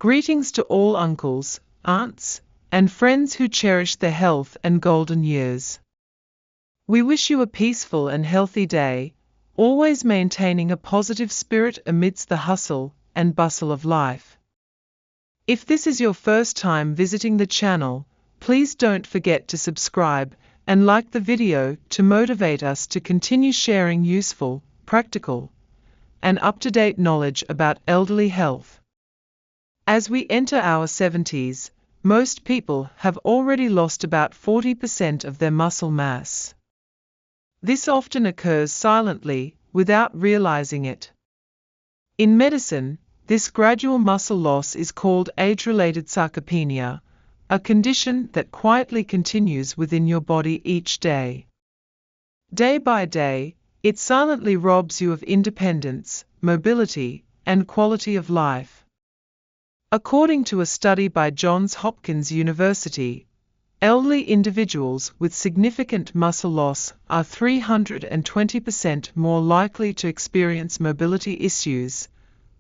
Greetings to all uncles, aunts, and friends who cherish their health and golden years. We wish you a peaceful and healthy day, always maintaining a positive spirit amidst the hustle and bustle of life. If this is your first time visiting the channel, please don't forget to subscribe and like the video to motivate us to continue sharing useful, practical, and up-to-date knowledge about elderly health. As we enter our 70s, most people have already lost about 40% of their muscle mass. This often occurs silently, without realizing it. In medicine, this gradual muscle loss is called age-related sarcopenia, a condition that quietly continues within your body each day. Day by day, it silently robs you of independence, mobility, and quality of life. According to a study by Johns Hopkins University, elderly individuals with significant muscle loss are 320% more likely to experience mobility issues,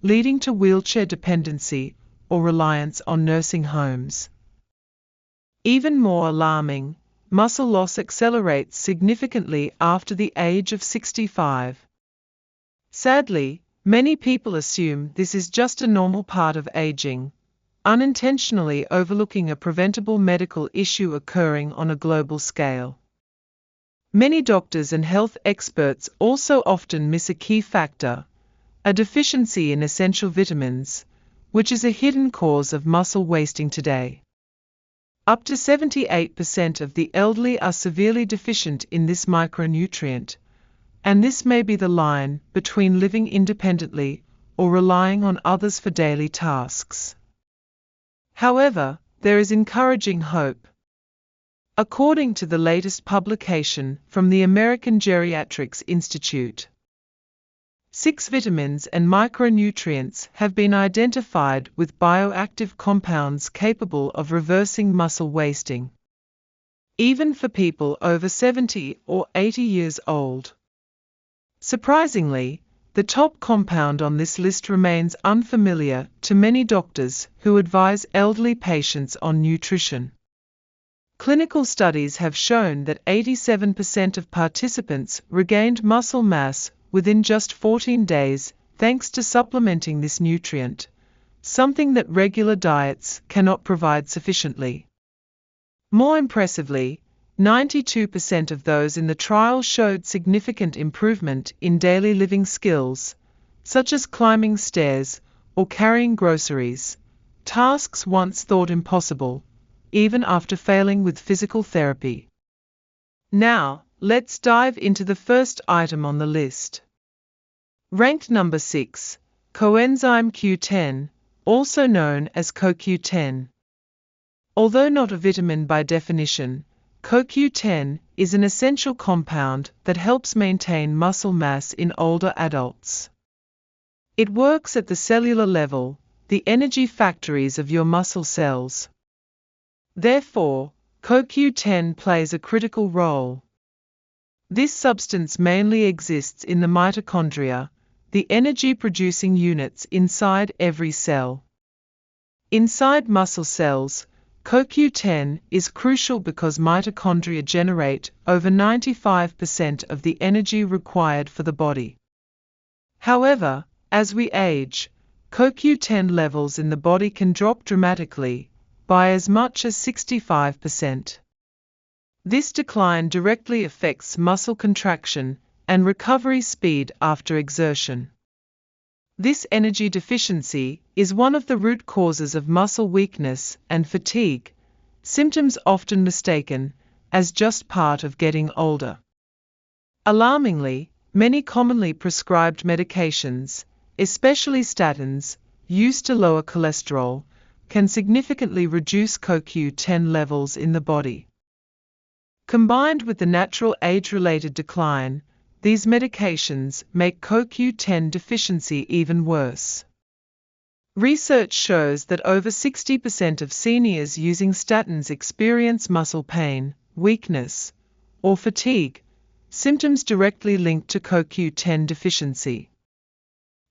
leading to wheelchair dependency or reliance on nursing homes. Even more alarming, muscle loss accelerates significantly after the age of 65. Sadly, many people assume this is just a normal part of aging, unintentionally overlooking a preventable medical issue occurring on a global scale. Many doctors and health experts also often miss a key factor, a deficiency in essential vitamins, which is a hidden cause of muscle wasting today. Up to 78% of the elderly are severely deficient in this micronutrient, and this may be the line between living independently or relying on others for daily tasks. However, there is encouraging hope. According to the latest publication from the American Geriatrics Institute, 6 vitamins and micronutrients have been identified with bioactive compounds capable of reversing muscle wasting, even for people over 70 or 80 years old. Surprisingly, the top compound on this list remains unfamiliar to many doctors who advise elderly patients on nutrition. Clinical studies have shown that 87% of participants regained muscle mass within just 14 days thanks to supplementing this nutrient, something that regular diets cannot provide sufficiently. More impressively, 92% of those in the trial showed significant improvement in daily living skills, such as climbing stairs or carrying groceries, tasks once thought impossible, even after failing with physical therapy. Now, let's dive into the first item on the list. Ranked number 6, coenzyme Q10, also known as CoQ10. Although not a vitamin by definition, CoQ10 is an essential compound that helps maintain muscle mass in older adults. It works at the cellular level, the energy factories of your muscle cells. Therefore, CoQ10 plays a critical role. This substance mainly exists in the mitochondria, the energy-producing units inside every cell. Inside muscle cells, CoQ10 is crucial because mitochondria generate over 95% of the energy required for the body. However, as we age, CoQ10 levels in the body can drop dramatically, by as much as 65%. This decline directly affects muscle contraction and recovery speed after exertion. This energy deficiency is one of the root causes of muscle weakness and fatigue, symptoms often mistaken as just part of getting older. Alarmingly, many commonly prescribed medications, especially statins, used to lower cholesterol, can significantly reduce CoQ10 levels in the body. Combined with the natural age-related decline, these medications make CoQ10 deficiency even worse. Research shows that over 60% of seniors using statins experience muscle pain, weakness, or fatigue, symptoms directly linked to CoQ10 deficiency.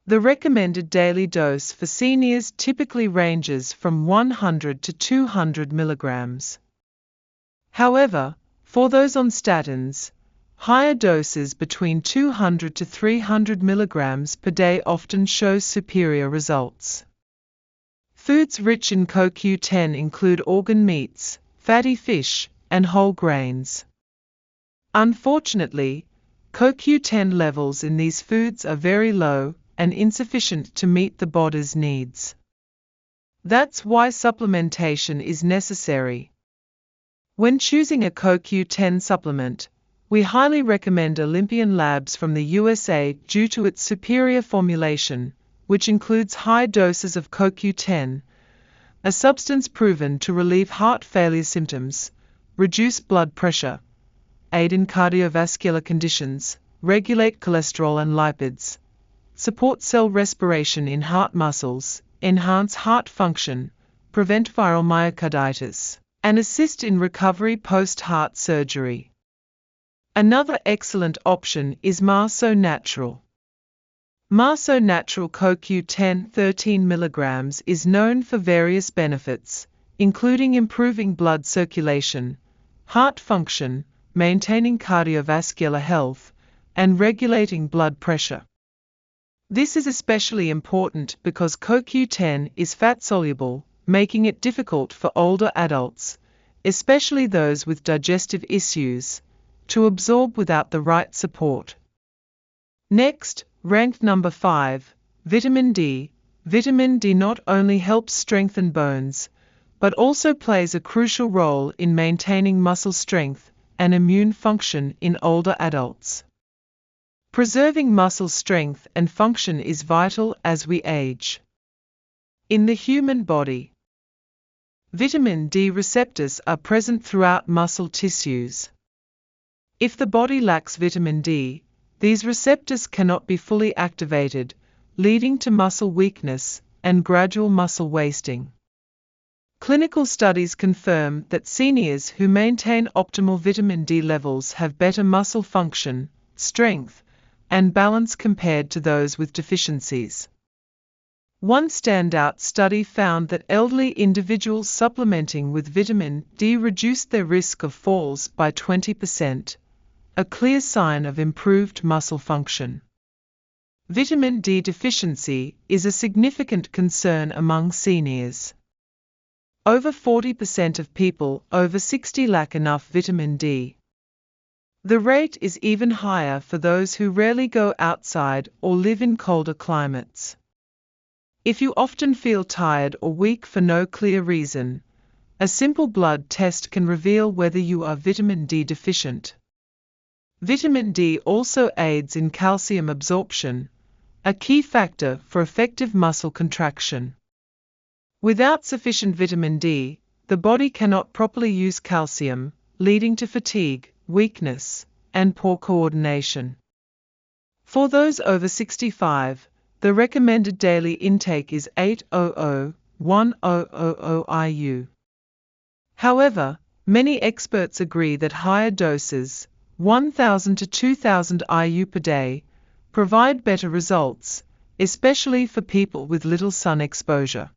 The recommended daily dose for seniors typically ranges from 100 to 200 milligrams. However, for those on statins, higher doses between 200 to 300 milligrams per day often show superior results. Foods rich in CoQ10 include organ meats, fatty fish, and whole grains. Unfortunately, CoQ10 levels in these foods are very low and insufficient to meet the body's needs. That's why supplementation is necessary. When choosing a CoQ10 supplement, we highly recommend Olympian Labs from the USA due to its superior formulation, which includes high doses of CoQ10, a substance proven to relieve heart failure symptoms, reduce blood pressure, aid in cardiovascular conditions, regulate cholesterol and lipids, support cell respiration in heart muscles, enhance heart function, prevent viral myocarditis, and assist in recovery post-heart surgery. Another excellent option is Marso Natural. Marso Natural CoQ10 13 mg is known for various benefits, including improving blood circulation, heart function, maintaining cardiovascular health, and regulating blood pressure. This is especially important because CoQ10 is fat-soluble, making it difficult for older adults, especially those with digestive issues, to absorb without the right support. Next, ranked number 5, Vitamin D. Vitamin D not only helps strengthen bones, but also plays a crucial role in maintaining muscle strength and immune function in older adults. Preserving muscle strength and function is vital as we age. In the human body, vitamin D receptors are present throughout muscle tissues. If the body lacks vitamin D, these receptors cannot be fully activated, leading to muscle weakness and gradual muscle wasting. Clinical studies confirm that seniors who maintain optimal vitamin D levels have better muscle function, strength, and balance compared to those with deficiencies. One standout study found that elderly individuals supplementing with vitamin D reduced their risk of falls by 20%, a clear sign of improved muscle function. Vitamin D deficiency is a significant concern among seniors. Over 40% of people over 60 lack enough vitamin D. The rate is even higher for those who rarely go outside or live in colder climates. If you often feel tired or weak for no clear reason, a simple blood test can reveal whether you are vitamin D deficient. Vitamin D also aids in calcium absorption, a key factor for effective muscle contraction. Without sufficient vitamin D, the body cannot properly use calcium, leading to fatigue, weakness, and poor coordination. For those over 65, the recommended daily intake is 800–1000 IU. However, many experts agree that higher doses, 1000 to 2000 IU per day, provide better results, especially for people with little sun exposure.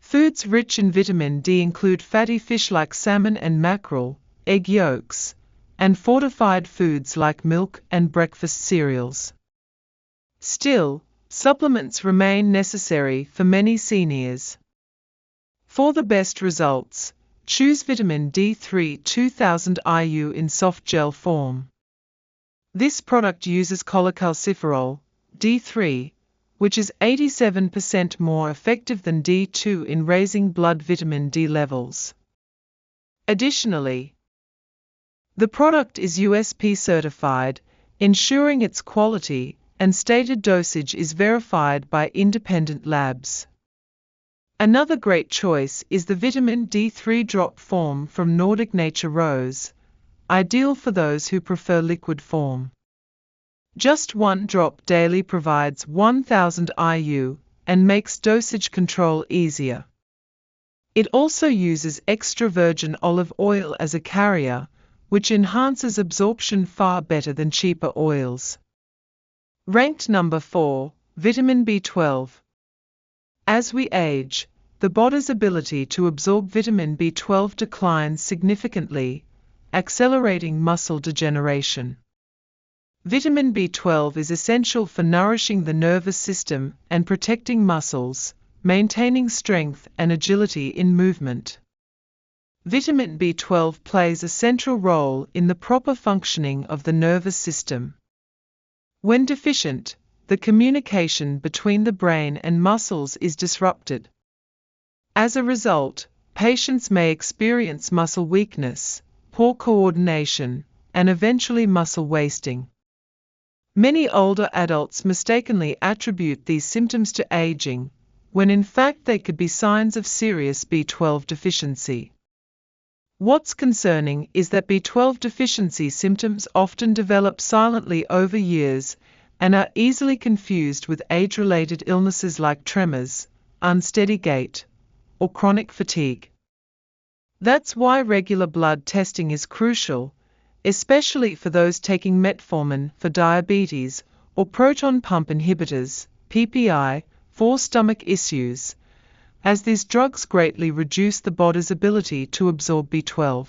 Foods rich in vitamin D include fatty fish like salmon and mackerel, egg yolks, and fortified foods like milk and breakfast cereals. Still, supplements remain necessary for many seniors. For the best results, choose vitamin D3 2000 IU in soft gel form. This product uses cholecalciferol, D3, which is 87% more effective than D2 in raising blood vitamin D levels. Additionally, the product is USP certified, ensuring its quality and stated dosage is verified by independent labs. Another great choice is the vitamin D3 drop form from Nordic Nature Rose, ideal for those who prefer liquid form. Just one drop daily provides 1000 IU and makes dosage control easier. It also uses extra virgin olive oil as a carrier, which enhances absorption far better than cheaper oils. Ranked number 4, Vitamin B12. As we age, the body's ability to absorb vitamin B12 declines significantly, accelerating muscle degeneration. Vitamin B12 is essential for nourishing the nervous system and protecting muscles, maintaining strength and agility in movement. Vitamin B12 plays a central role in the proper functioning of the nervous system. When deficient, the communication between the brain and muscles is disrupted. As a result, patients may experience muscle weakness, poor coordination, and eventually muscle wasting. Many older adults mistakenly attribute these symptoms to aging, when in fact they could be signs of serious B12 deficiency. What's concerning is that B12 deficiency symptoms often develop silently over years and are easily confused with age-related illnesses like tremors, unsteady gait, or chronic fatigue. That's why regular blood testing is crucial, especially for those taking metformin for diabetes or proton pump inhibitors, PPI, for stomach issues, as these drugs greatly reduce the body's ability to absorb B12.